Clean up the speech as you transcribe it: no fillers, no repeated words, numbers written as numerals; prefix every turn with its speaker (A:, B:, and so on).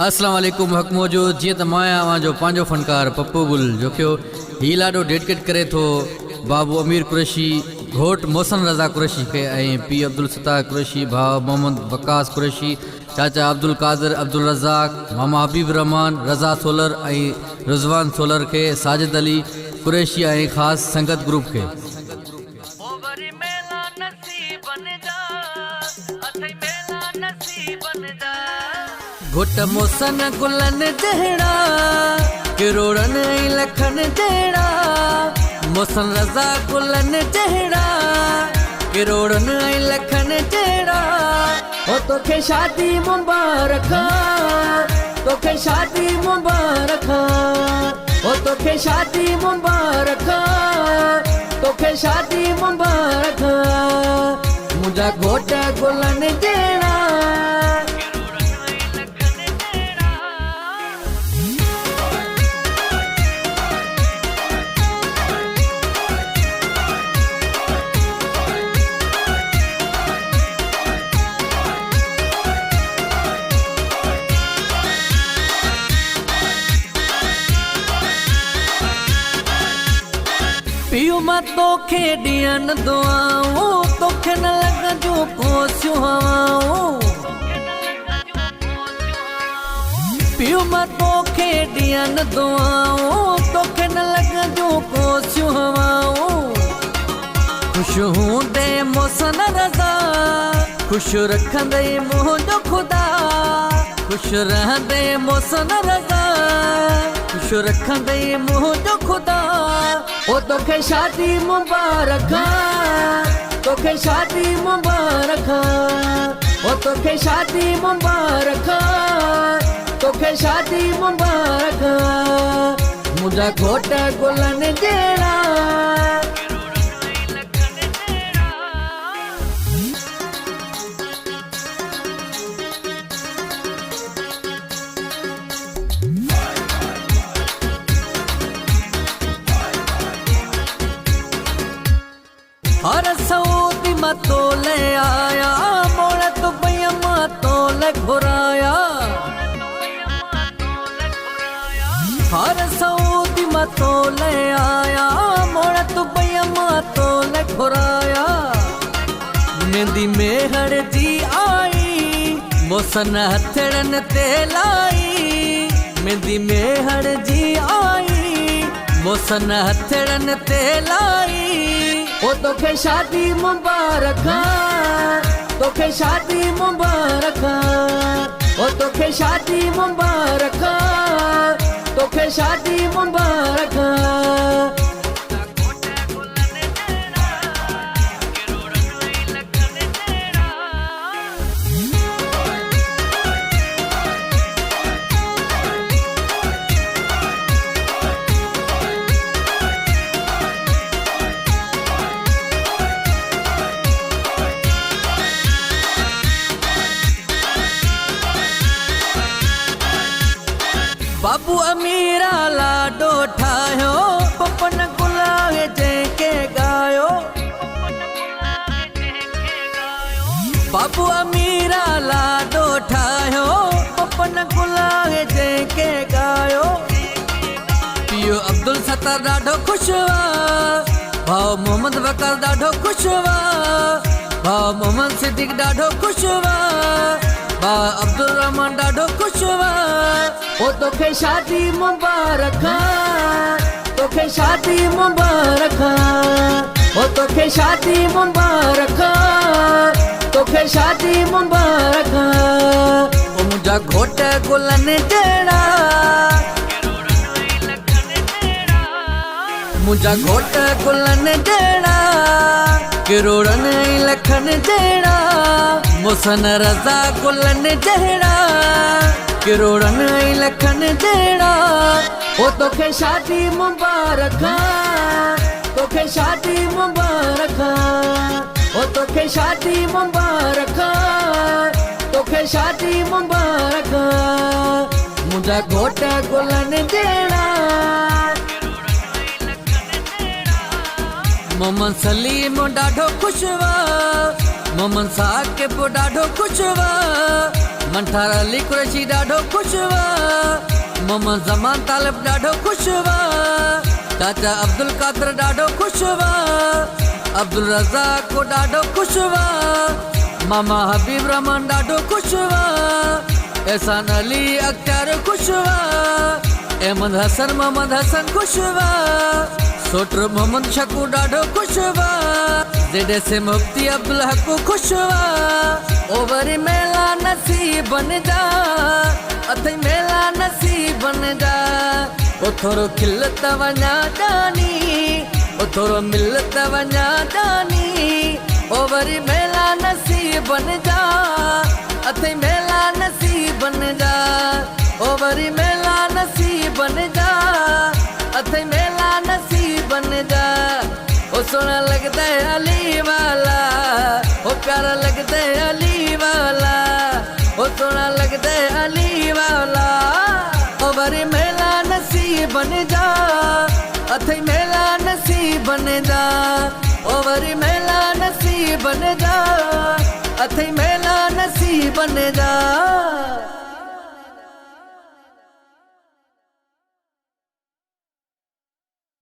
A: अस्सलाम वालेकुम हक मौजूद जी त माया जो पांजो फनकार पप्पू गुल जो कि ही लाडो डेडिकेट करे थो बाबू अमीर कुरैशी घोट मोहसन रज़ा कुरैशी के पी अब्दुल सत्तार कुरैशी भाउ मोहम्मद वकास कुरैशी चाचा अब्दुल कादिर अब्दुल रज़ाक मामा हबीब रहमान रज़ा सोलर रिजवान सोलर के साजिद अली कुरैशी खास संगत ग्रुप के घुट मोसन गुलन जहड़ा किरोड़न लखन जहड़ा मोसन रज़ा गुलन जहड़ा किरोड़न लखन जहड़ा ओ तोखे शादी मुबारक तोखे शादी मुबारक ओ तोखे शादी मुबारक तोखे शादी मुबारक मुझा घोट गुलन जहड़ा पियो मां तोखे ॾियन दुआऊं तोखे न लॻ जो कोसियूं हवाऊं पियो मां तोखे ॾियन दुआऊं तोखे न लॻ जो कोसियूं हवाऊं ख़ुशि हूंदे मोसन रज़ा ख़ुशि रखंदे मुंहिंजो ख़ुदा ख़ुशि रहंदे मोसन रज़ा ख़ुशि रखंदे मुंहिंजो ख़ुदा ओ तोखे शादी मुबारक तोखे शादी मुबारक ओ तोखे शादी मुबारक तोखे शादी मुबारक मुझा घोट गुलन जहड़ा हर सऊदी मां तोले आया मोड़ दुबई मां तोले घुराया हर सऊदी मां तोले आया मोड़ दुबई मां तोले घुराया मेहंदी मेहर जी आई मोसन हथड़न ते लाई मेहंदी मेहर जी आई मोसन हथड़न ते लाई ओ तोखे शादी मुबारक तोखे शादी मुबारक ओ तोखे शादी मुबारक तोखे शादी मुबारक बाबू अमीरा लाडो ठायो पपन गुलाए जंहिंखे गायो बाबू अमीरा लाडो ठायो पपन गुलाए जंहिंखे गायो पियो अब्दुल सत्तार ॾाढो ख़ुशि हुआ भाउ मोहम्मद वकास ॾाढो ख़ुशि हुआ भाउ मोहम्मद सिद्दीक ॾाढो ख़ुशि हुआ भाउ अब्दुल रहमान ॾाढो ख़ुशि हुआ ओ तोखे शादी मुबारक तोखे शादी मुबारक ओ तोखे शादी मुबारक तोखे शादी मुबारक ओ मुझा घोट गुलन जहड़ा मुझा घोट गुलन जहड़ा किरोड़न लखन जहड़ा मोसन रज़ा गुलन जहड़ा किरोड़न लखन जहड़ा ओ तोखे शादी मुबारक तोखे शादी मुबारक ओ तोखे शादी मुबारक तोखे शादी मुबारक मुझा घोट गुलन जहड़ा मोहम्मद सलीम ॾाढो ख़ुशि हुआ मोहम्मद साकिब ॾाढो ख़ुशि हुआ मंठार अली कुरैशी ॾाढो ख़ुशि हुआ, मोहम्मद ज़मान तालिब ॾाढो ख़ुशि हुआ, चाचा अब्दुल कादर ॾाढो ख़ुशि हुआ, अब्दुल रज़ाक को ॾाढो ख़ुशि हुआ, मामा हबीब रहमान ॾाढो ख़ुशि हुआ, एहसान अली अख्तियार ख़ुशि हुआ, अहमद हसन मोहम्मद हसन ख़ुशि हुआ, सोटर मोहम्मद शकू ॾाढो ख़ुशि हुआ, जेडे से मुफ्ती अब्दुल हक ख़ुशि हुआ। ओ वरी मेला नसीब बन जा, अथई मेला नसीब बन जा, ओ थोरो खिलत वञा ॾानी, ओ थोरो मिलत वञा ॾानी, ओ वरी मेला नसीब बन जा, अथई मेला नसीब बन जा, ओ वरी मेला नसीब बन जा, अथई मेला नसीब बन जा। ओ सोना लगता है अली वाला, ओ प्यारा लगता है अली वाला, ओ सोना लगता है अली वाला, ओ वरी मेला नसीब बन जा, अथई मेला नसीब बन जा, ओ वरी मेला नसीब बन जा, अथई मेला नसीब बन जा।